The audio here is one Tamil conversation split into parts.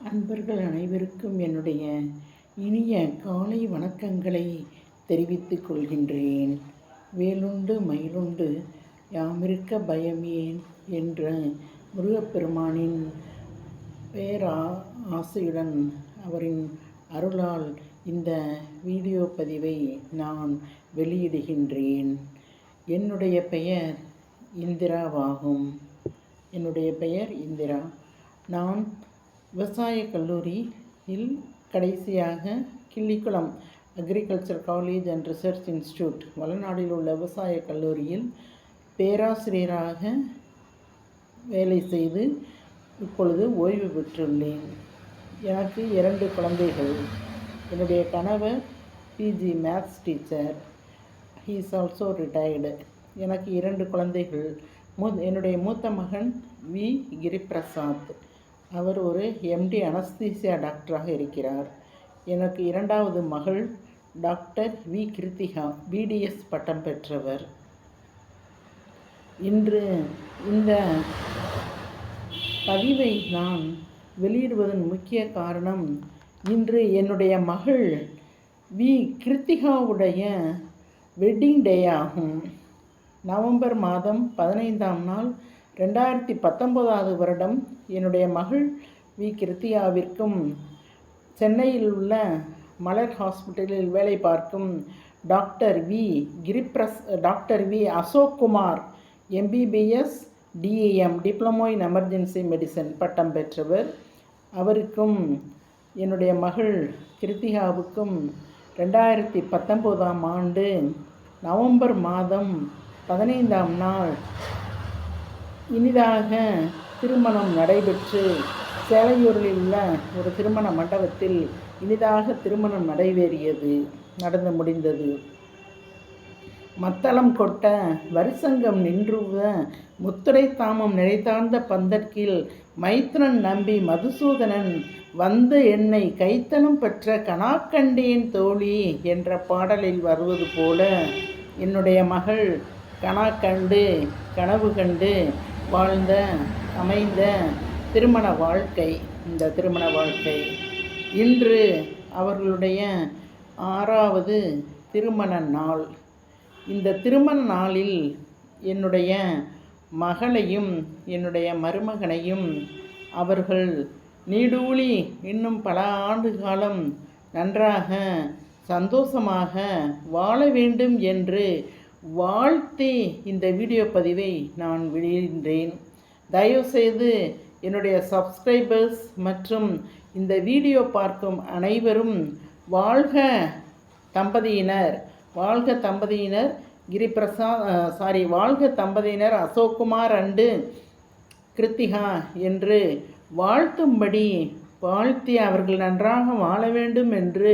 அன்பர்கள் அனைவருக்கும் என்னுடைய இனிய காலை வணக்கங்களை தெரிவித்துக் கொள்கின்றேன். வேலுண்டு மயிலுண்டு யாமிருக்க பயமேன் என்ற முருகப்பெருமானின் ஆசையுடன் அவரின் அருளால் இந்த வீடியோ பதிவை நான் வெளியிடுகின்றேன். என்னுடைய பெயர் இந்திராவாகும். என்னுடைய பெயர் இந்திரா. நான் விவசாய கல்லூரியில் கடைசியாக Killikulam agriculture college and research institute வளநாடில் உள்ள விவசாய கல்லூரியில் பேராசிரியராக வேலை செய்து இப்பொழுது ஓய்வு பெற்றுள்ளேன். எனக்கு 2 குழந்தைகள். என்னுடைய கணவர் PG maths teacher. He is also retired. எனக்கு 2 குழந்தைகள். என்னுடைய மூத்த மகன் வி கிரிபிரசாத். அவர் ஒரு எம்டி அனஸ்தீசியா டாக்டராக இருக்கிறார். எனக்கு 2வது மகள் டாக்டர் வி கிருத்திகா, பிடிஎஸ் பட்டம் பெற்றவர். இன்று இந்த பதிவை நான் வெளியிடுவதன் முக்கிய காரணம், இன்று என்னுடைய மகள் வி கிருத்திகாவுடைய வெட்டிங் டே ஆகும். நவம்பர் மாதம் 15ஆம் நாள் 2019 வருடம் என்னுடைய மகள் வி கிருத்திகாவிற்கும் சென்னையில் உள்ள மலர் ஹாஸ்பிட்டலில் வேலை பார்க்கும் doctor V Ashokkumar MBBS DAM diploma in emergency medicine பட்டம் பெற்றவர். அவருக்கும் என்னுடைய மகள் கிருத்திகாவுக்கும் 2019ஆம் ஆண்டு நவம்பர் மாதம் 15ஆம் நாள் இனிதாக திருமணம் நடைபெற்று சேலையூரில் உள்ள ஒரு திருமண மண்டபத்தில் இனிதாக திருமணம் நடந்து முடிந்தது. மத்தளம் கொட்ட வரிசங்கம் நின்றுவ முத்துரை தாமம் நிலைத்தார்ந்த பந்தற்கில் மைத்துனன் நம்பி மதுசூதனன் வந்து என்னை கைத்தலம் பெற்ற கனாக்கண்டேன் தோழி என்ற பாடலில் வருவது போல என்னுடைய மகள் கனாக்கண்டு கனவு கண்டு அமைந்த திருமண வாழ்க்கை. இந்த திருமண வாழ்க்கை இன்று அவர்களுடைய 6வது திருமண நாள். இந்த திருமண நாளில் என்னுடைய மகளையும் என்னுடைய மருமகனையும் அவர்கள் நீடூழி இன்னும் பல ஆண்டு காலம் நன்றாக சந்தோஷமாக வாழ வேண்டும் என்று வாழ்த்தி இந்த வீடியோ பதிவை நான் வெளியிடுகின்றேன். தயவுசெய்து என்னுடைய சப்ஸ்கிரைபர்ஸ் மற்றும் இந்த வீடியோ பார்க்கும் அனைவரும் வாழ்க தம்பதியினர் வாழ்க தம்பதியினர் அசோக்குமார் அண்டு கிருத்திகா என்று வாழ்த்தி அவர்கள் நன்றாக வாழ வேண்டும் என்று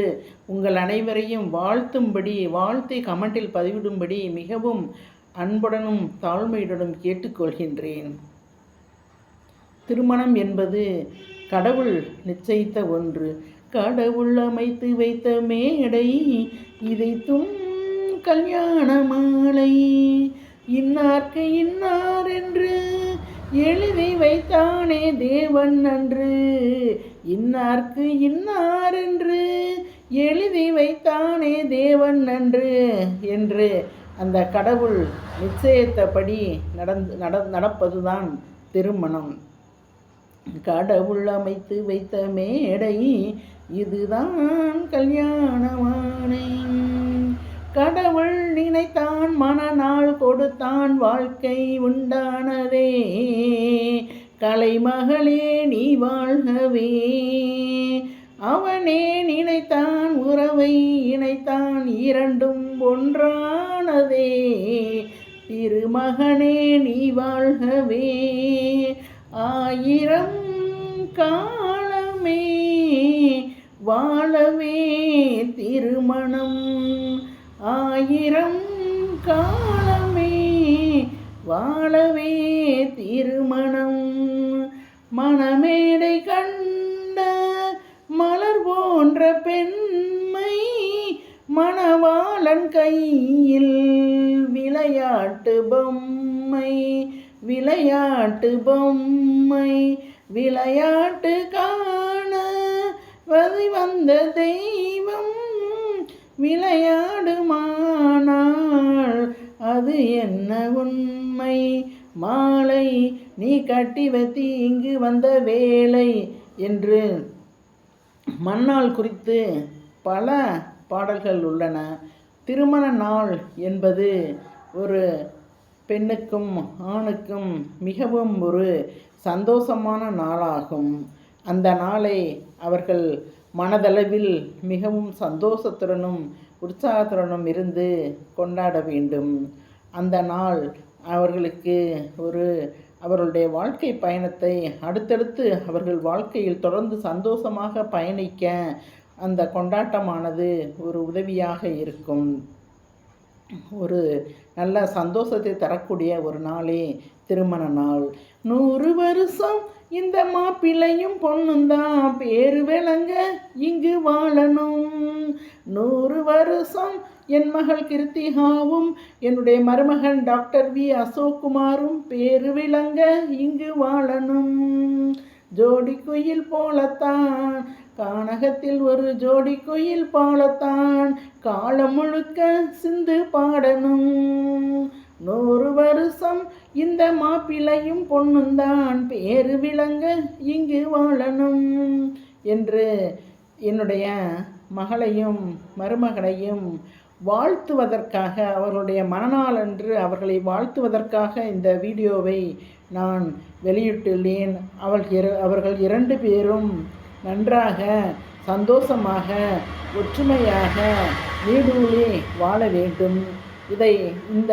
உங்கள் அனைவரையும் வாழ்த்தி கமெண்டில் பதிவிடும்படி மிகவும் அன்புடனும் தாழ்மையுடனும் கேட்டுக்கொள்கின்றேன். திருமணம் என்பது கடவுள் நிச்சயித்த ஒன்று. கடவுள் அமைத்து வைத்த மேடை இதைத்தும் கல்யாண மாலை, இன்னார்க்கு இன்னார் என்று எழுதி வைத்தானே தேவன் அன்று, இன்னார்க்கு இன்னார் என்று எழுதி வைத்தானே தேவன் அன்று என்று அந்த கடவுள் நிச்சயத்தபடி நடப்பதுதான் திருமணம். கடவுள் அமைத்து வைத்த மேடை இதுதான் கல்யாணமானை, கடவுள் நினைத்தான் மனநாள் கொடுத்தான் வாழ்க்கை உண்டானதே, கலைமகளே நீ வாழ்கவே, அவனே நினைத்தான் உறவை இணைத்தான் இரண்டும் ஒன்றானதே, திருமகனே நீ வாழ்கவே, 1000 காலமே வாழவே திருமணம், 1000 காலமே வாழவே திருமணம், மணமேடை கண்ட மலர் போன்ற பெண்மை, மணவாளன் கையில் விளையாட்டு பொம்மை, விளையாட்டு பொம்மை, விளையாட்டு காண அந்த தெய்வம் விளையாடுமானால் அது என்ன உண்மை மாலை நீ கட்டி வைத்தி இங்கு வந்த வேலை என்று மண்ணால் குறித்து பல பாடல்கள் உள்ளன. திருமண நாள் என்பது ஒரு பெண்ணுக்கும் ஆணுக்கும் மிகவும் ஒரு சந்தோஷமான நாளாகும். அந்த நாளை அவர்கள் மனதளவில் மிகவும் சந்தோஷத்துடனும் உற்சாகத்துடனும் இருந்து கொண்டாட வேண்டும். அந்த நாள் அவர்களுக்கு அவர்களுடைய வாழ்க்கை பயணத்தை அடுத்தடுத்து அவர்கள் வாழ்க்கையில் தொடர்ந்து சந்தோஷமாக பயணிக்க அந்த கொண்டாட்டமானது ஒரு உதவியாக இருக்கும். ஒரு நல்ல சந்தோஷத்தை தரக்கூடிய ஒரு நாளே திருமண நாள். 100 வருஷம் இந்த மாப்பிள்ளையும் பொண்ணுந்தான் பேரு விளங்க இங்கு வாழணும். 100 வருஷம் என் மகள் கிருத்திகாவும் என்னுடைய மருமகன் டாக்டர் வி அசோக்குமாரும் பேரு விளங்க இங்கு வாழணும். ஜோடி குயில் போலத்தான் கானகத்தில் ஒரு ஜோடி குயில் போலத்தான் காலம் முழுக்க சிந்து பாடணும். 100 வருஷம் இந்த மாப்பிள்ளையும் பொண்ணுந்தான் பேரு விளங்க இங்கு வாழணும் என்று என்னுடைய மகளையும் மருமகனையும் வாழ்த்துவதற்காக அவர்களுடைய மனநாள் அன்று அவர்களை வாழ்த்துவதற்காக இந்த வீடியோவை நான் வெளியிட்டுள்ளேன். அவர்கள் 2 பேரும் நன்றாக சந்தோஷமாக ஒற்றுமையாக நீடூழி வாழ வேண்டும். இதை இந்த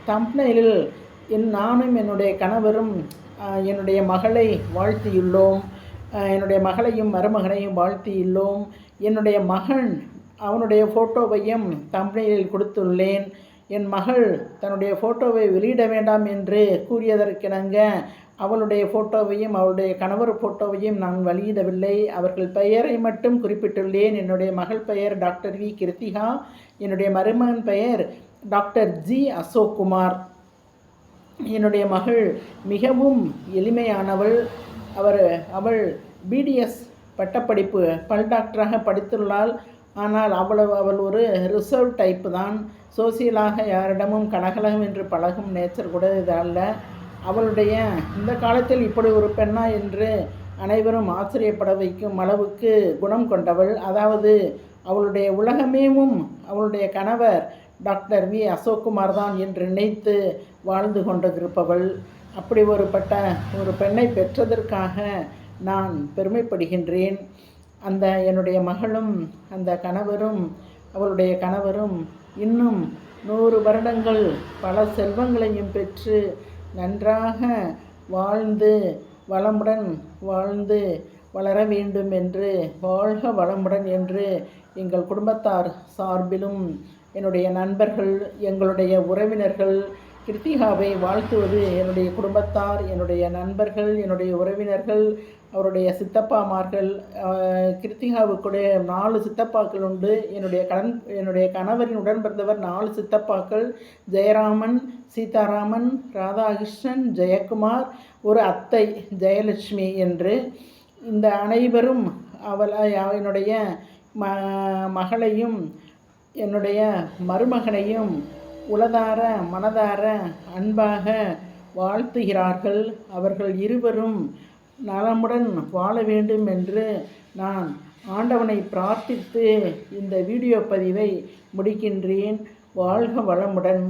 தம்ப்நெயிலில் நானும் என்னுடைய கணவரும் என்னுடைய மகளை வாழ்த்தியுள்ளோம். என்னுடைய மகளையும் மருமகனையும் வாழ்த்தியுள்ளோம். என்னுடைய மகன் அவனுடைய ஃபோட்டோவையும் தம்ப்நெயிலில் கொடுத்துள்ளேன். என் மகள் தன்னுடைய ஃபோட்டோவை வெளியிட வேண்டாம் என்று கூறியதற்கிணங்க அவளுடைய ஃபோட்டோவையும் அவளுடைய கணவர் ஃபோட்டோவையும் நான் வெளியிடவில்லை. அவர்கள் பெயரை மட்டும் குறிப்பிட்டுள்ளேன். என்னுடைய மகள் பெயர் டாக்டர் வி கிருத்திகா, என்னுடைய மருமகன் பெயர் டாக்டர் ஜி அசோக்குமார். என்னுடைய மகள் மிகவும் எளிமையானவள். அவள் பிடிஎஸ் பட்டப்படிப்பு பல் டாக்டராக படித்துள்ளாள். ஆனால் அவள் ஒரு ரிசர்வ் டைப்பு தான். சோசியலாக யாரிடமும் கலகலம் என்று பழகும் நேச்சர் கூட இது அல்ல. அவளுடைய இந்த காலத்தில் இப்படி ஒரு பெண்ணா என்று அனைவரும் ஆச்சரியப்பட வைக்கும் அளவுக்கு குணம் கொண்டவள். அதாவது அவளுடைய உலகமேவும் அவளுடைய கணவர் டாக்டர் வி அசோக்குமார் தான் என்று நினைத்து வாழ்ந்து கொண்டிருப்பவள். அப்படி ஒரு பெண்ணை பெற்றதற்காக நான் பெருமைப்படுகின்றேன். என்னுடைய மகளும் அந்த கணவரும் அவளுடைய கணவரும் இன்னும் 100 வருடங்கள் பல செல்வங்களையும் பெற்று நன்றாக வாழ்ந்து வளமுடன் வாழ்ந்து வளர வேண்டும் என்று வாழ்க வளமுடன் என்று எங்கள் குடும்பத்தார் சார்பிலும் என்னுடைய நண்பர்கள் எங்களுடைய உறவினர்கள் கிருத்திகாவை வாழ்த்துவது என்னுடைய குடும்பத்தார் என்னுடைய நண்பர்கள் என்னுடைய உறவினர்கள் அவருடைய சித்தப்பாமார்கள். கிருத்திகாவுக்குடைய 4 சித்தப்பாக்கள் உண்டு. என்னுடைய கணவரின் உடன் பிறந்தவர் 4 சித்தப்பாக்கள், ஜெயராமன், சீதாராமன், ராதாகிருஷ்ணன், ஜெயக்குமார், ஒரு அத்தை ஜெயலட்சுமி என்று. இந்த அனைவரும் என்னுடைய மகளையும் என்னுடைய மருமகனையும் உளதார மனதார அன்பாக வாழ்த்துகிறார்கள். அவர்கள் இருவரும் நலமுடன் வாழ வேண்டும் என்று நான் ஆண்டவனை பிரார்த்தித்து இந்த வீடியோ பதிவை முடிக்கின்றேன். வாழ்க வளமுடன்.